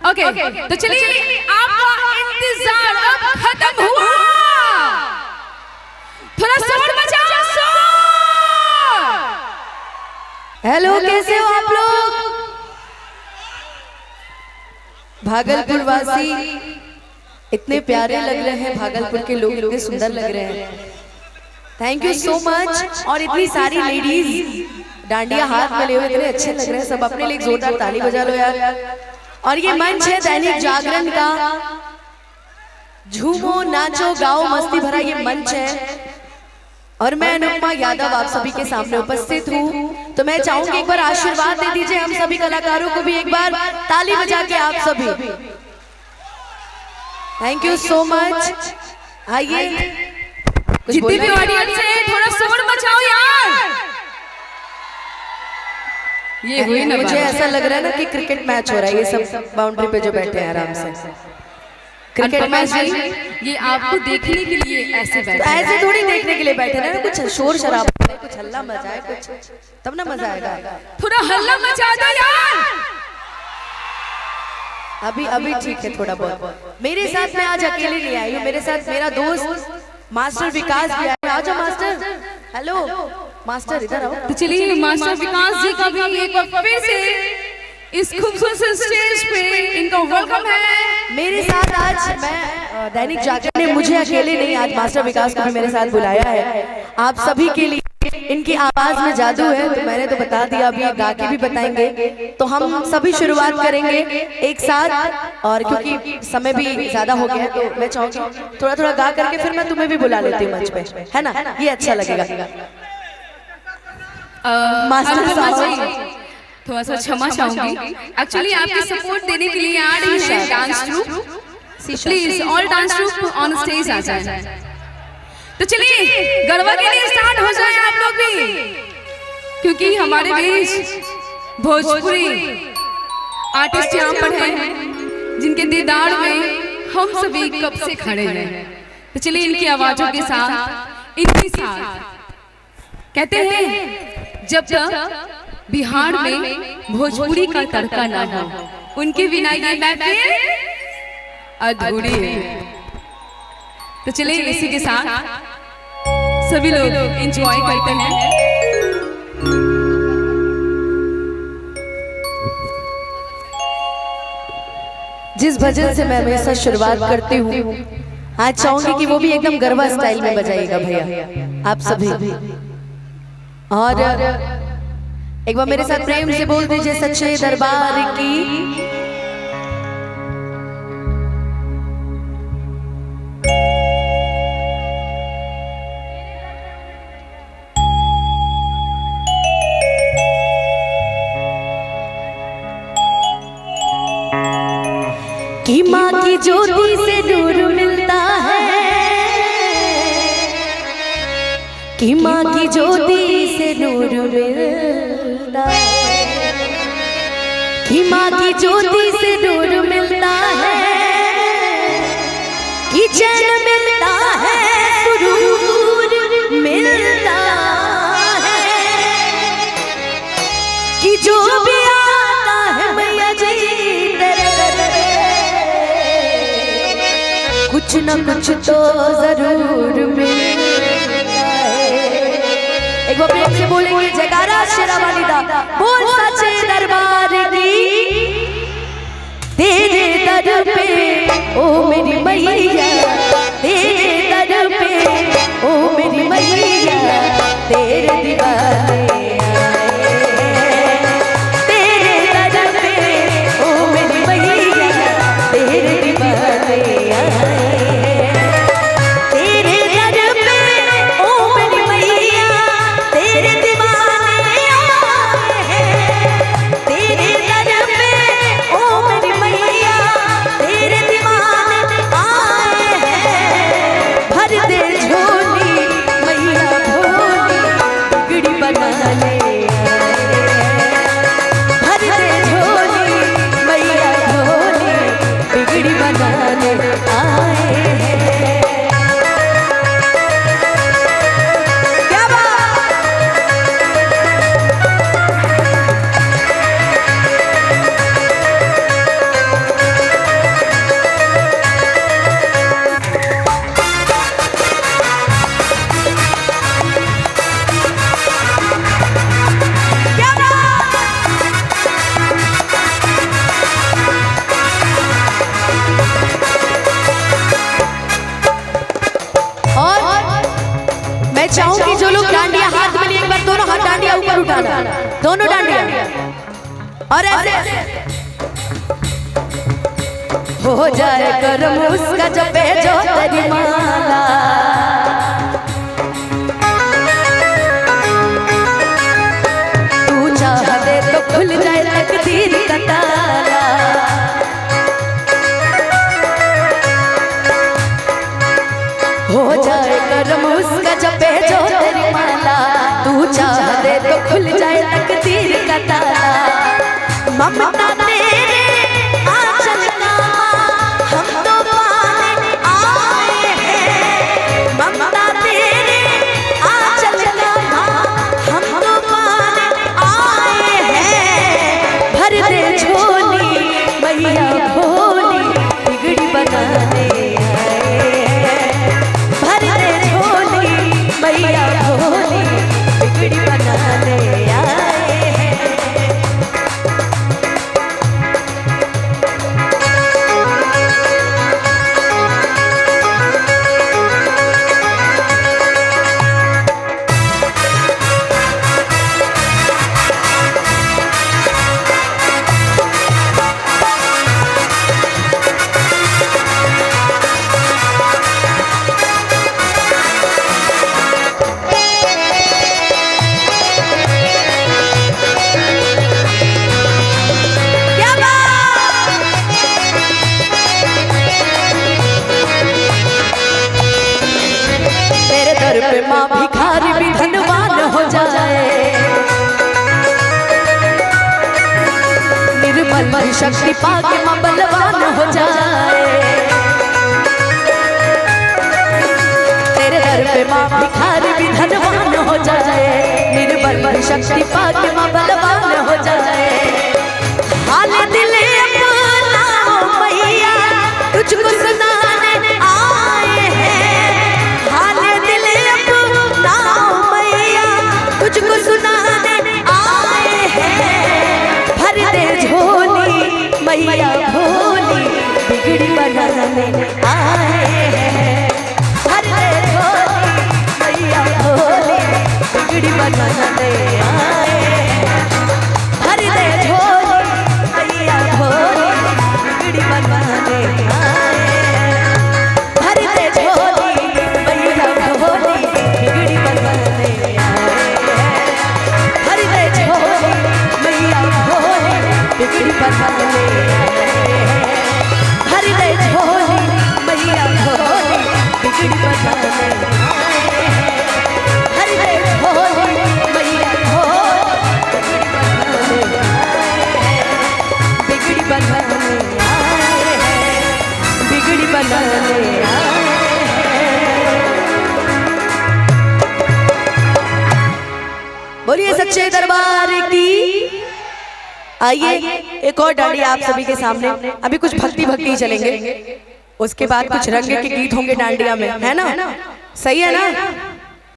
Okay तो चलिए आपका इंतजार अब खत्म हुआ। थोड़ा शोर मचाओ शोर। हेलो, कैसे हो आप लोग? भागलपुर वासी इतने प्यारे लग रहे हैं, भागलपुर के लोग इतने सुंदर लग रहे हैं। Thank you so much. और इतनी सारी लेडीज डांडिया हाथ में लिए हुए इतने अच्छे लग रहे हैं। सब अपने लिए जोरदार ताली बजा लो यार। और ये मंच है दैनिक जागरण का। झूमो नाचो गाओ मस्ती भरा ये मंच है। और मैं अनुपमा यादव आप सभी के सामने उपस्थित हूँ। तो मैं चाहूंगी एक बार आशीर्वाद दे दीजिए हम सभी कलाकारों को भी, एक बार ताली बजा के आप सभी। Thank you so much. आइए जितनी भी ऑडियंस है थोड़ा शोर मचाओ यार। ये हुई ना, मुझे ऐसा लग रहा है ना कि क्रिकेट मैच हो रहा है। ये सब बाउंड्री पे जो बैठे हैं आराम से क्रिकेट मैच। ये आपको देखने के लिए ऐसे बैठे, ऐसे थोड़ी देखने के लिए बैठे ना। कुछ शोर शराबा, कुछ हल्ला मचाए कुछ, तब ना मजा आएगा। थोड़ा हल्ला मचा दो यार। अभी ठीक है थोड़ा बहुत। मेरे साथ मैं आज अकेले नहीं आई हूँ, मेरे साथ मेरा दोस्त मास्टर विकास भी आया। आओ मास्टर। हेलो मास्टर, इधर आओ। तो चलिए मास्टर विकास जी का भी एक बार फिर से इस खूबसूरत स्टेज पे इनका वेलकम है। मेरे साथ आज मैं दैनिक जागरण ने मुझे अकेले नहीं, आज मास्टर विकास को भी मेरे साथ बुलाया है आप सभी के लिए। इनकी आवाज में जादू है, तो मैंने तो बता दिया, अभी गा के भी बताएंगे। तो हम सभी शुरुआत करेंगे एक साथ। और क्योंकि समय भी ज्यादा हो गया है तो मैं चाहूंगी थोड़ा थोड़ा गा करके फिर मैं तुम्हें भी बुला लेती हूँ मंच पे, है ना? ये अच्छा लगेगा। मास्टर साहब थोड़ा सा क्षमा चाहूंगी। एक्चुअली आपकी सपोर्ट देने के लिए आ रही है dance troupe. Please all dance troupe on stage आ जाए। तो चलिए गरबा के लिए स्टार्ट हो जाए आप लोग भी, क्योंकि हमारे बीच भोजपुरी आर्टिस्ट यहाँ पर हैं जिनके दीदार में हम सभी कब से खड़े हैं। तो चलिए इनकी आवाजों के साथ इनके साथ कहते हैं जब तक बिहार में भोजपुरी का तड़का ना हो उनके बिना ये महफिल अधूरी है। तो चलिए इसी के साथ सभी लोग एंजॉय करते हैं। जिस भजन से मैं हमेशा शुरुआत करती हूँ, आज चाहूंगी कि वो भी एकदम गरबा स्टाइल में बजाइएगा भैया आप सभी। और एक बार मेरे साथ प्रेम से बोल दीजिए सच्चे दरबार की। कि माँ की ज्योति से नूर मिलता है, कि माँ की ज्योति से नूर मिलता है, कि माँ की ज्योति से नूर मिलता है, कि चैन मिलता है, सुरूर मिलता है, कि जो भी आता है मैया जी कुछ न कुछ तो जरूर मिलता है। एक बार प्रेम से बोलेंगे जयकारा शेरा वाली दा, बोल सच्चे दरबार की। तेरे दर पे ओ मेरी मैया, तेरे दर पे ओ मेरी मैया, तेरे दीवाने झोली मैया भोली बिगड़ी दोनों डांडिया और ऐसे हो जाए करम उसका जपे जो तेरी माला, तू चाह दे तो खुल जाए तकदीर का ताला। हो जाए करम उसका जपे जो तेरी माला, तू चाह दे तो खुल जाए तकदीर का ताला। ममता तेरे आंचल का हम तो पाने आए हैं, ममता तेरे आंचल का हम तो पाने आए हैं। भर दे झोली मैया भोली बिगड़ी बनाने आए हैं, भर दे झोली मैया भोली बिगड़ी बनाने आए हैं। दर पे माँ भिखारी भी धनवान हो जाए, निर्बल की शक्ति पाके माँ बलवान हो जाए। तेरे दर पे माँ भिखारी भी धनवान हो जाए, निर्बल की शक्ति पाके माँ बलवान हो जाए। हाल दिल अपना मैया तुझको सुनाने आए हैं, हाल दिल अपना मैया तुझको सुनाने आए हैं। भर दे झोली मैया भोली बिगड़ी बनाने आए हैं, भर दे झोली मैया भोली बिगड़ी बनाने आए हैं, भर दे झोली मैया भोली बिगड़ी बनाने आए हैं, भर दे झोली मैया भोली बिगड़ी बनाने आए हैं, भर दे झोली मैया भोली बिगड़ी बनाने आए हैं, भर दे झोली मैया भोली बिगड़ी बनाने आए हैं, भर दे झोली मैया भोली बिगड़ी बनाने आए हैं, बिगड़ी बनाने आए हैं। बोलिए सच्चे दरबार की। आइए एक और डांडी आप सभी के सामने। अभी कुछ भक्ति भक्ति चलेंगे, उसके बाद कुछ रंग के गीत होंगे डांडिया में, है ना? सही है ना?